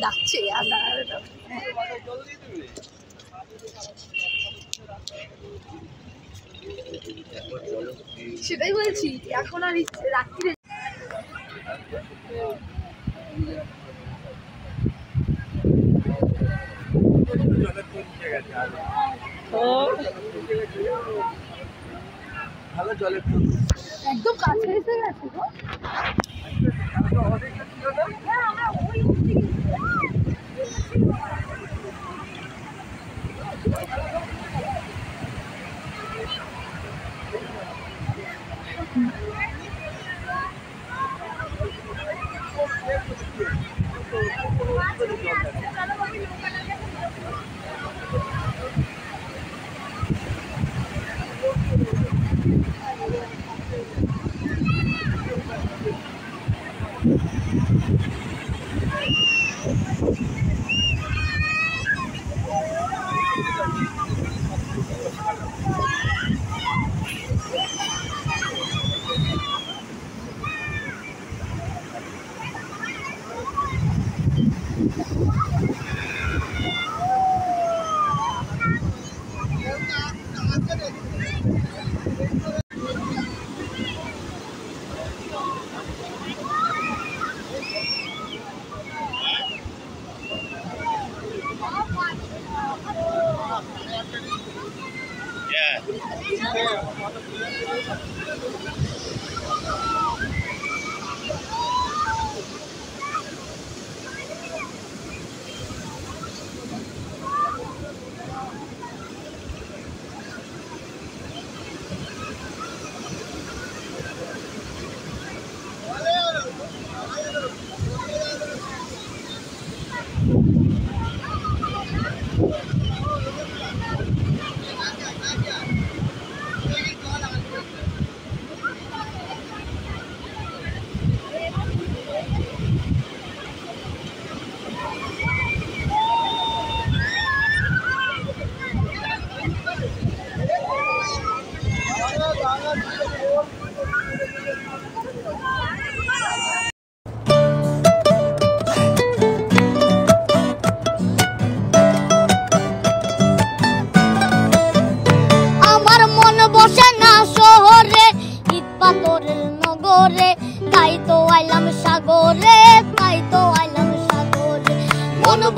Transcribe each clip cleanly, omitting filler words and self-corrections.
ডাকছে সেটাই বলছি এখন আর রাত্রিরে ভালো জলে একদম কাছে এসে গেছে গো।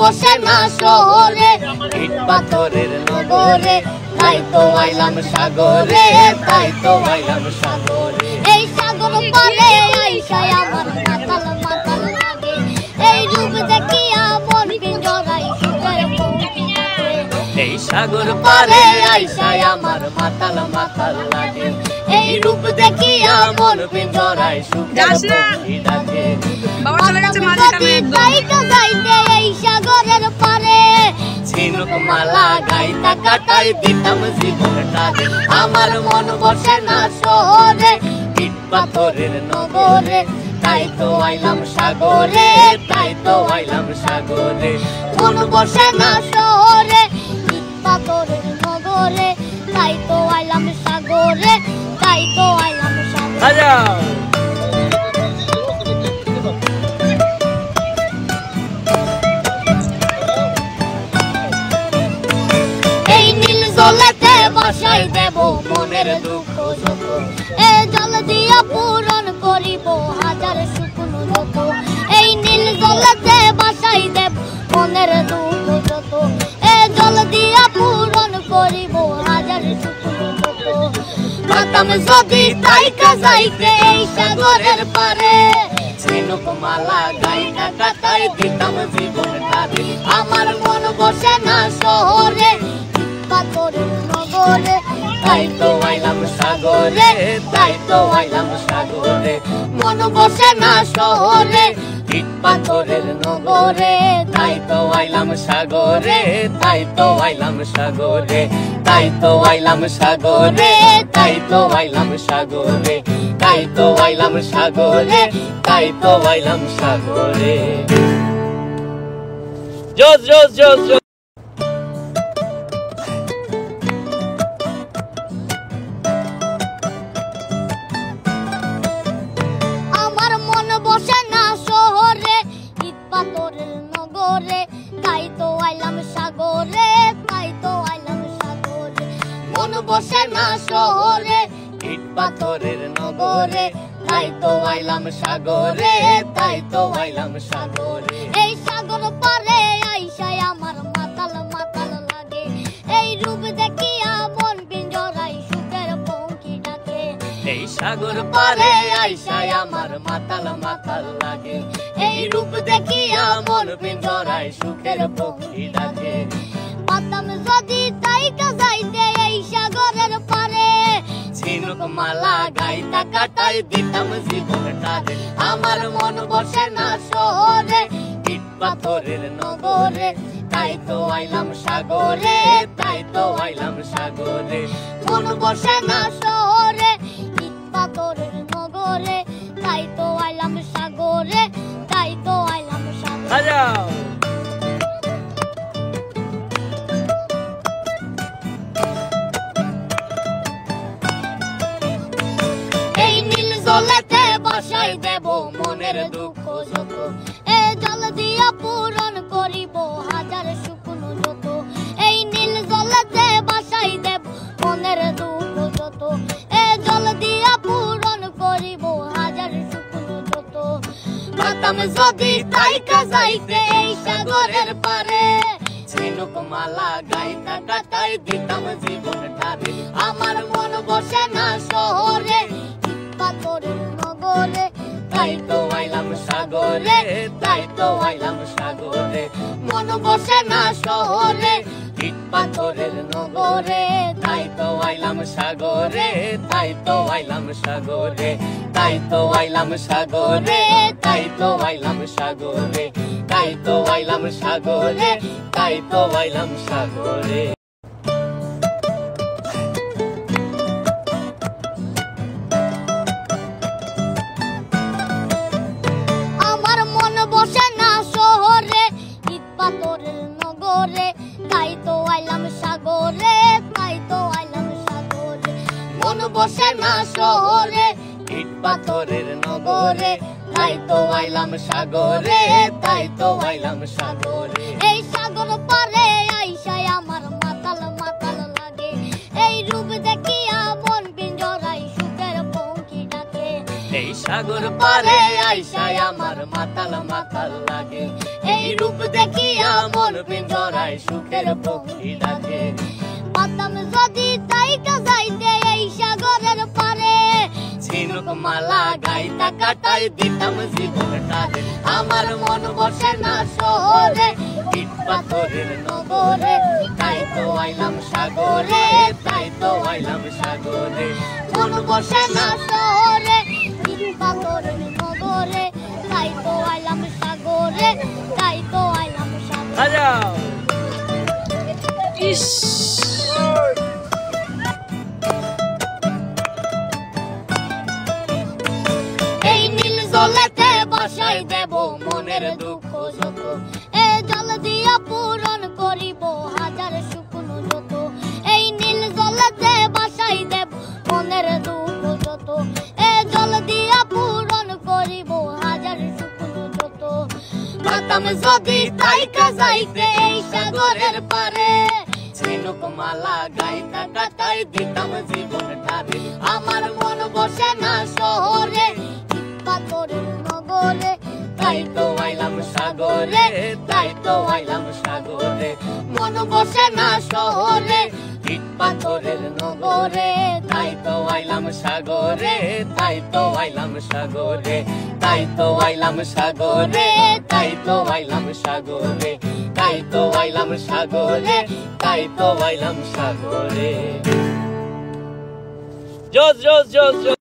বসে না শহরে ইট পাথরের নগরে, তাই তো আইলাম সাগরে, তাই তো আইলাম সাগরে। এই সাগর পারে আইসায় আমার মাতাল মাতাল লাগে, এই রূপ দেখিয়া মন পিঞ্জরায় সুখের পঙ্ক্তি থাকে। এই সাগর পারে আইসায় আমার মাতাল মাতাল লাগে, এই রূপ দেখিয়া মন পিঞ্জরায় সুখের পঙ্ক্তি থাকে। এই সাগরের পারে ঝিনুক মালা গাইতা কাটাই দিতাম জীবনটারে। আমার মন বসে না শহরে ইট পাথরের নগরে, তাই তো আইলাম সাগরে, তাই তো আইলাম সাগরে। মন বসে না শহরে ইট পাথরের নগরে, তাই তো আইলাম সাগরে, তাই তো আইলাম সাগরে। জলেতে বাসাই দেব মনের দুঃখ যত, এ জল দিয়া পূরণ করিব হাজার শুকনো যত। এই নীল জলেতে বাসাই দেব মনের দুঃখ যত, এ জল দিয়া পূরণ করিব হাজার শুকনো যত। পাতাম যদি তাইকা যাইতে এই সাগরের পারে, ঝিনুক মালা গাইতা কাটাই দিতাম জীবনটারে। আমার মন বসে না শহরে পাথরের নগরে, তাই তো আইলাম সাগরে, তাই তো আইলাম সাগরে। মন বসে না শহরে ইট পাথরের নগরে, তাই তো আইলাম সাগরে, তাই তো আইলাম সাগরে, তাই তো আইলাম সাগরে, তাই তো আইলাম সাগরে, তাই তো আইলাম সাগরে, তাই তো আইলাম সাগরে। জোস জোস জোস জোস। বসে না শহরে, ইট পাথরের নগরে, তাই তো আইলাম সাগরে, তাই তো আইলাম সাগরে। এই সাগর পারে আইসায় আমার মাতাল মাতাল লাগে, এই রূপ দেখিয়া মন পিঞ্জরায় সুখের পঙ্খী ডাকে। এই সাগর পারে আইসায় আমার মাতাল মাতাল লাগে, এই রূপ দেখিয়া মন পিঞ্জরায় সুখের পঙ্খী ডাকে। পাতাম যদি তাইকা যাইতে এই সাগরের পারে, ঝিনুক মালা গাইতা কাটাই দিতাম জীবনটারে। আমার মন বসে না শহরে, ইট পাথরের নগরে, তাই তো আইলাম সাগরে, তাই তো আইলাম সাগরে। মন বসে না শহরে, ইট পাথরের নগরে, তাই তো আইলাম সাগরে, তাই তো আইলাম সাগরে। জলেতে বাসাই দেব মনের দুঃখ যত, এ জল দিয়া পূরণ করিব হাজার শুকনো যত। এই নীল জলেতে বাসাই দেব মনের দুঃখ যত, এ জল দিয়া পূরণ করিব হাজার শুকনো যত। পাতাম যদি তাইকা যাইতে এই সাগরের পারে, ঝিনুক মালা গাইতা কাটাই দিতাম জীবনটারে। আমার মন বসে না শহরে, পাথরের নগরে, তাই তো আইলাম সাগরে, তাই তো আইলাম সাগরে। মন বসে না শহরে, ইট পাথরের নগরে, তাই তো আইলাম সাগরে, তাই তো আইলাম সাগরে, তাই তো আইলাম সাগরে, তাই তো আইলাম সাগরে, তাই তো আইলাম সাগরে, তাই তো আইলাম সাগরে। বসে না শহরে, ইট পাথরের নগরে, তাই তো আইলাম সাগরে, তাই তো আইলাম সাগরে। মন বসে না শহরে, ইট পাথরের নগরে, তাই তো আইলাম সাগরে, তাই তো আইলাম সাগরে। এই সাগর পারে আইসায় আমার মাতাল মাতাল লাগে, এই রূপ দেখিয়া মন পিঞ্জরায় সুখের পঙ্খী ডাকে। এই সাগর পারে আইসায় আমার মাতাল মাতাল লাগে, এই রূপ দেখিয়া মন পিঞ্জরায় সুখের পঙ্খী ডাকে। পাতাম যদি তাইকা যাইতে এই সাগরের পারে, ঝিনুক মালা গাইতা কাটাই দিতাম জীবনটারে। আমার মন বসে না শহরে, ইট পাথরের নগরে, তাই তো আইলাম সাগরে, তাই তো আইলাম সাগরে। মন বসে না শহরে, ইট পাথরের নগরে, তাই তো আইলাম সাগরে, তাই তো আইলাম সাগরে। এই নীল জলেতে বাসাই দেব মনের দুঃখ যত, এ জল দিয়া পূরণ করিব হাজার শুকনো যত। এই নীল জলেতে বাসাই দেব মনের দুঃখ যত, এ জল দিয়া পূরণ করিব হাজার শুকনো যত। পাতাম যদি তাইকা যাইতে এই সাগরের পারে, ঝিনুক মালা গাইতা কাটাই দিতাম জীবনটারে। আমার মন বসে না শহরে, পাথরের নগরে, তাই তো আইলাম সাগরে, তাই তো আইলাম সাগরে। মন বসে না শহরে, ইট পাথরের নগরে, তাই তো আইলাম সাগরে, তাই তো আইলাম সাগরে, তাই তো আইলাম সাগরে, তাই তো আইলাম সাগরে, তাই তো আইলাম সাগরে, তাই তো আইলাম সাগরে। জোস জোস জোস জোস।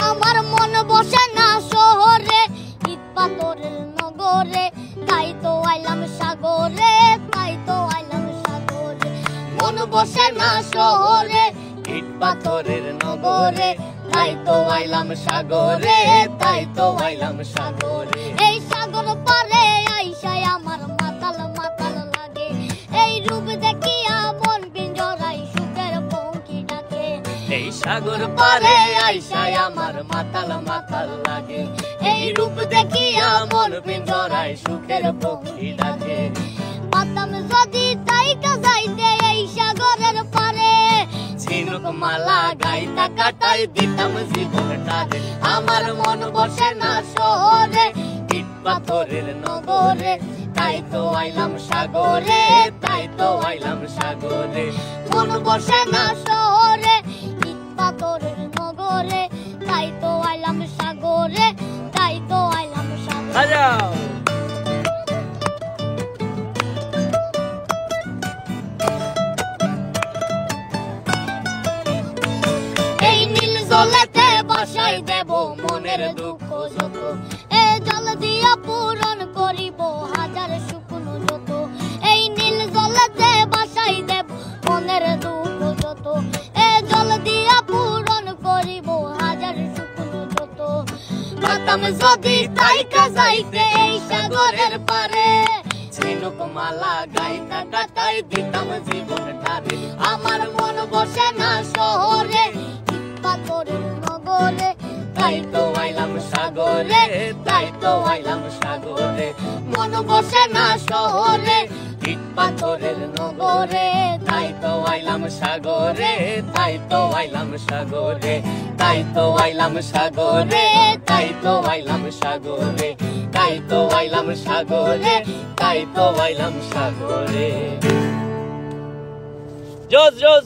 আমার মন বসে না শহরে, ইট পাথরের নগরে, তাই তো আইলাম সাগরে, তাই তো আইলাম সাগরে। মন বসে না শহরে, ইট পাথরের নগরে, তাই তো আইলাম সাগরে, তাই তো আইলাম সাগরে। এই সাগর পারে আইসায় আমার মাতাল মাতাল লাগে, এই রূপ দেখিয়া মন পিঞ্জরায় সুখের পঙ্খী ডাকে। এই সাগর পারে আইসায় আমার মাতাল মাতাল লাগে এই রূপ দেখিয়া মন পিঞ্জরায় সুখের পক্ষী ডাকে পাতাম যদি তাইকা যাইতে এই সাগরের পারে ঝিনুক মালা গাইতা কাটাই দিতাম জীবনটারে আমার মন বসে না শহরে ইট পাথরের নগরে তাই তো আইলাম সাগরে তাই তো আইলাম সাগরে মন বসে না শহরে ইট পাথরের নগরে তাই তো আইলাম সাগরে তাই তো আইলাম সাগরে বাজাও এই নীল জলেতে বাসাই দেব মনের দুঃখ যত এ জল দিয়া পূরণ করিব হাজার শুকনো যত এই নীল জলেতে বাসাই দেব মনের দুঃখ যত এ জল দিয়া পূরণ করিব হাজার শুকনো যত পাতাম যদি তাইকা যাইতে এই সাগরের পারে ঝিনুক মালা গাইতা কাটাই দিতাম জীবনটারে আমার মন বসে না শহরে পাথরের নগরে তাই তো আইলাম সাগরে তাই তো আইলাম সাগরে মন বসে না শহরে ইট পাথরের নগরে তাই তো আইলাম সাগরে তাই তো আইলাম সাগরে তাই তো আইলাম সাগরে তাই তো আইলাম সাগরে তাই তো আইলাম সাগরে তাই তো আইলাম সাগরে জোজ জোজ